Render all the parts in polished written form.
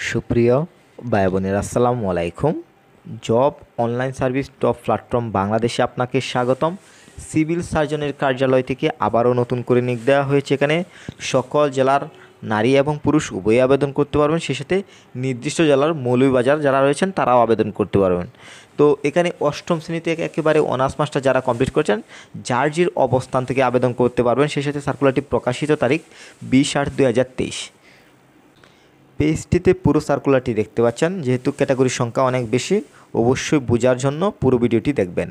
সুপ্রিয় ভাই বোনেরা, আসসালামু আলাইকুম। Job online service top platform বাংলাদেশে আপনাকে স্বাগতম। সিভিল সার্জনের কার্যালয় থেকে আবারও নতুন করে নিয়োগ দেওয়া হয়েছে। এখানে সকল জেলার নারী এবং পুরুষ উভয়ই আবেদন করতে পারবেন। সেই সাথে নির্দিষ্ট জেলার মৌলভীবাজার যারা রয়েছেন তারাও আবেদন করতে পারবেন। তো এখানে অষ্টম শ্রেণী থেকে একেবারে অনার্স মাস্টার যারা কমপ্লিট করেছেন যার জির অবস্থান থেকে আবেদন করতে পারবেন। সেই সাথে সার্কুলারটি প্রকাশিত তারিখ 20/8/2023। পেজটিতে পুরো সার্কুলারটি দেখতে পাচ্ছেন। যেহেতু ক্যাটাগরির সংখ্যা অনেক বেশি, অবশ্যই বোঝার জন্য পুরো ভিডিওটি দেখবেন।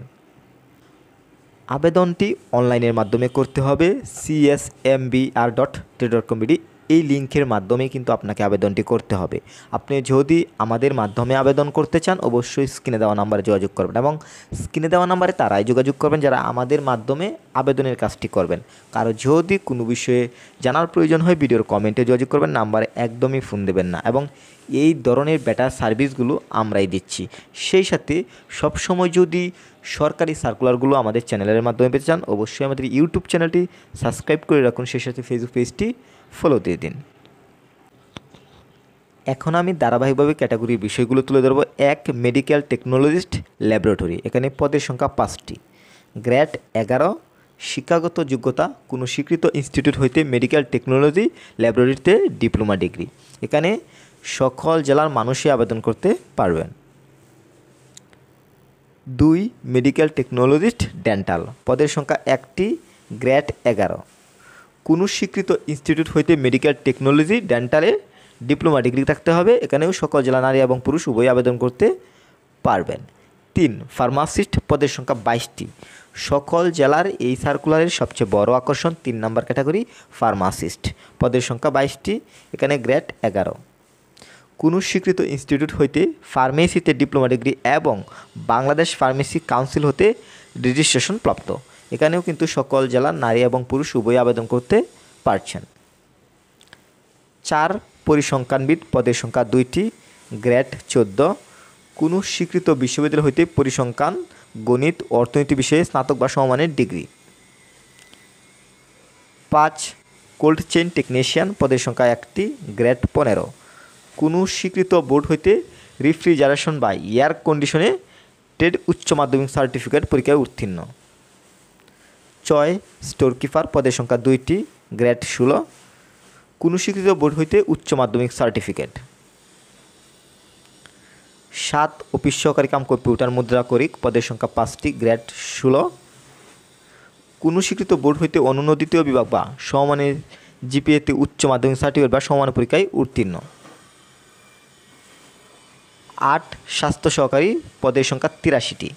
আবেদনটি অনলাইনের মাধ্যমে করতে হবে। csmbr.ted.com এই লিঙ্কের মাধ্যমে কিন্তু আপনাকে আবেদনটি করতে হবে। আপনি যদি আমাদের মাধ্যমে আবেদন করতে চান অবশ্যই স্ক্রিনে দেওয়া নাম্বারে যোগাযোগ করবেন, এবং স্ক্রিনে দেওয়া নাম্বারে তারাই যোগাযোগ করবেন যারা আমাদের মাধ্যমে আবেদনের কাজটি করবেন। কারো যদি কোনো বিষয়ে জানার প্রয়োজন হয় ভিডিওর কমেন্টে যোগাযোগ করবেন, নাম্বারে একদমই ফোন দেবেন না। এবং এই ধরনের বেটার সার্ভিসগুলো আমরাই দিচ্ছি। সেই সাথে সবসময় যদি সরকারি সার্কুলারগুলো আমাদের চ্যানেলের মাধ্যমে পেতে চান অবশ্যই আমাদের ইউটিউব চ্যানেলটি সাবস্ক্রাইব করে রাখুন, সেই সাথে ফেসবুক পেজটি ফলো দিয়ে দিন। এখন আমি ধারাবাহিকভাবে ক্যাটাগরির বিষয়গুলো তুলে ধরবো। 1, মেডিকেল টেকনোলজিস্ট ল্যাবরেটরি। এখানে পদের সংখ্যা 5টি। গ্রেড 11 শিক্ষাগত যোগ্যতা কোনো স্বীকৃত ইনস্টিটিউট হইতে মেডিকেল টেকনোলজি ল্যাবরেটরিতে ডিপ্লোমা ডিগ্রি। এখানে সকল জেলার মানুষই আবেদন করতে পারবেন। 2, মেডিকেল টেকনোলজিস্ট ডেন্টাল। পদের সংখ্যা 1টি। গ্রেড 11 কোনো স্বীকৃত ইনস্টিটিউট হইতে মেডিকেল টেকনোলজি ডেন্টালে ডিপ্লোমা ডিগ্রি থাকতে হবে। এখানেও সকল জেলা নারী এবং পুরুষ উভয়ই আবেদন করতে পারবেন। 3, ফার্মাসিস্ট। পদের সংখ্যা 22টি। সকল জেলার এই সার্কুলারের সবচেয়ে বড় আকর্ষণ 3 নম্বর ক্যাটাগরি ফার্মাসিস্ট। পদের সংখ্যা 22টি। এখানে গ্রেড 11 কোনো স্বীকৃত ইনস্টিটিউট হইতে ফার্মেসিতে ডিপ্লোমা ডিগ্রি এবং বাংলাদেশ ফার্মেসি কাউন্সিল হতে রেজিস্ট্রেশন প্রাপ্ত। এখানেও কিন্তু সকল জেলার নারী এবং পুরুষ উভয়ই আবেদন করতে পারছেন। 4, পরিসংখ্যানবিদ। পদের সংখ্যা 2টি। গ্রেড 14 কোনো স্বীকৃত বিশ্ববিদ্যালয় হইতে পরিসংখ্যান, গণিত, অর্থনীতি বিষয়ে স্নাতক বা সমমানের ডিগ্রি। 5, cold chain technician. পদের সংখ্যা 1টি। গ্রেড 15 কোনো স্বীকৃত বোর্ড হইতে রেফ্রিজারেশন বা এয়ার কন্ডিশনে ট্রেড উচ্চ মাধ্যমিক সার্টিফিকেট পরীক্ষায় উত্তীর্ণ। 6, স্টোর কিপার। পদের সংখ্যা 2টি। গ্রেড 16 কোনো স্বীকৃত বোর্ড হইতে উচ্চ মাধ্যমিক সার্টিফিকেট। 7, অফিস সহকারী কাম কম্পিউটার মুদ্রাকরিক। পদের সংখ্যা 5টি। গ্রেড 16 কোনো স্বীকৃত বোর্ড হইতে অনুমোদিত বিভাগ বা সমমানের জিপিএতে উচ্চ মাধ্যমিক সার্টিফিকেট বা সমান পরীক্ষায় উত্তীর্ণ। 8, স্বাস্থ্য সহকারী। পদের সংখ্যা 83টি।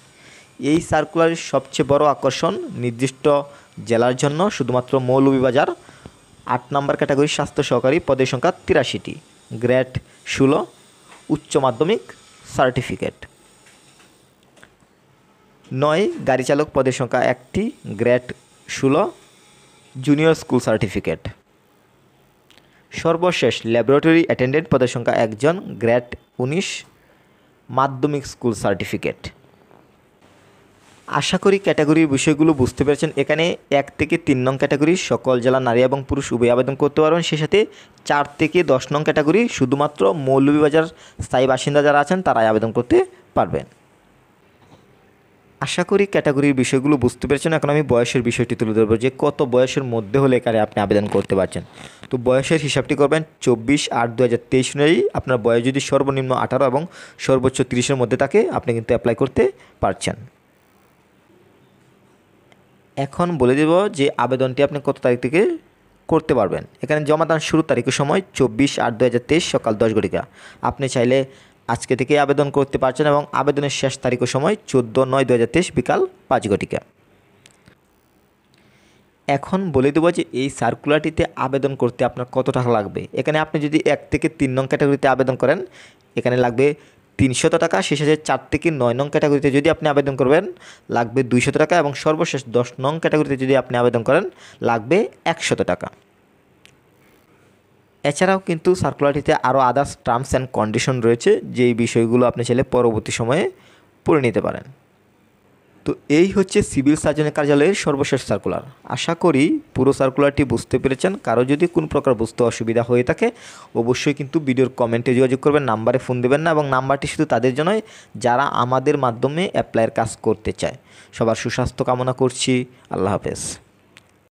এই সার্কুলারের সবচেয়ে বড় আকর্ষণ নির্দিষ্ট জেলার জন্য শুধুমাত্র মৌলভীবাজার। 8 নম্বর ক্যাটাগরি স্বাস্থ্য সহকারী। পদের সংখ্যা 83টি। গ্রেড 16 উচ্চ মাধ্যমিক সার্টিফিকেট। 9, গাড়ি চালক। পদের সংখ্যা 1টি। Grade 16 junior school certificate. সর্বশেষ ল্যাবরেটরি অ্যাটেন্ডেন্ট। পদের সংখ্যা 1 জন। গ্রেড 19 মাধ্যমিক স্কুল সার্টিফিকেট। আশা করি ক্যাটাগরির বিষয়গুলো বুঝতে পেরেছেন। এখানে 1 থেকে 3 নং ক্যাটাগরি সকল জেলা নারী এবং পুরুষ উভয় আবেদন করতে পারবেন। সেই সাথে 4 থেকে 10 নং ক্যাটাগরি শুধুমাত্র মৌলভীবাজার স্থায়ী বাসিন্দা যারা আছেন তারাই আবেদন করতে পারবেন। আশা করি ক্যাটাগরির বিষয়গুলো বুঝতে পেরেছেন। এখন আমি বয়সের বিষয়টি তুলে ধরবো যে কত বয়সের মধ্যে হলে এখানে আপনি আবেদন করতে পারছেন। তো বয়সের হিসাবটি করবেন 24/8/2023 অনুযায়ী। আপনার বয়স যদি সর্বনিম্ন 18 এবং সর্বোচ্চ 30-এর মধ্যে থাকে আপনি কিন্তু অ্যাপ্লাই করতে পারছেন। এখন বলে দেব যে আবেদনটি আপনি কত তারিখ থেকে করতে পারবেন। এখানে জমাদান শুরুর তারিখের সময় 24/8/2023 সকাল 10 ঘটিকা। আপনি চাইলে আজকে থেকে আবেদন করতে পারছেন এবং আবেদনের শেষ তারিখের সময় 14/9/2023 বিকাল 5 ঘটিকা। এখন বলে দেবো যে এই সার্কুলারটিতে আবেদন করতে আপনার কত টাকা লাগবে। এখানে আপনি যদি 1 থেকে 3 নং ক্যাটাগরিতে আবেদন করেন এখানে লাগবে 300 টাকা। সেই সাথে 4 থেকে 9 নং ক্যাটাগরিতে যদি আপনি আবেদন করবেন লাগবে 200 টাকা, এবং সর্বশেষ 10 নং ক্যাটাগরিতে যদি আপনি আবেদন করেন লাগবে 100 টাকা। এছাড়াও কিন্তু সার্কুলারটিতে আরও আদার্স টার্মস অ্যান্ড কন্ডিশন রয়েছে, যেই বিষয়গুলো আপনি চাইলে পরবর্তী সময়ে পড়ে নিতে পারেন। তো এই হচ্ছে সিভিল সার্জনের কার্যালয়ের সর্বশেষ সার্কুলার। আশা করি পুরো সার্কুলারটি বুঝতে পেরেছেন। কারো যদি কোনো প্রকার বুঝতে অসুবিধা হয়ে থাকে অবশ্যই কিন্তু ভিডিওর কমেন্টে যোগাযোগ করবেন, নাম্বারে ফোন দেবেন না, এবং নাম্বারটি শুধু তাদের জন্যই যারা আমাদের মাধ্যমে অ্যাপ্লাইয়ের কাজ করতে চায়। সবার সুস্বাস্থ্য কামনা করছি। আল্লাহ হাফেজ।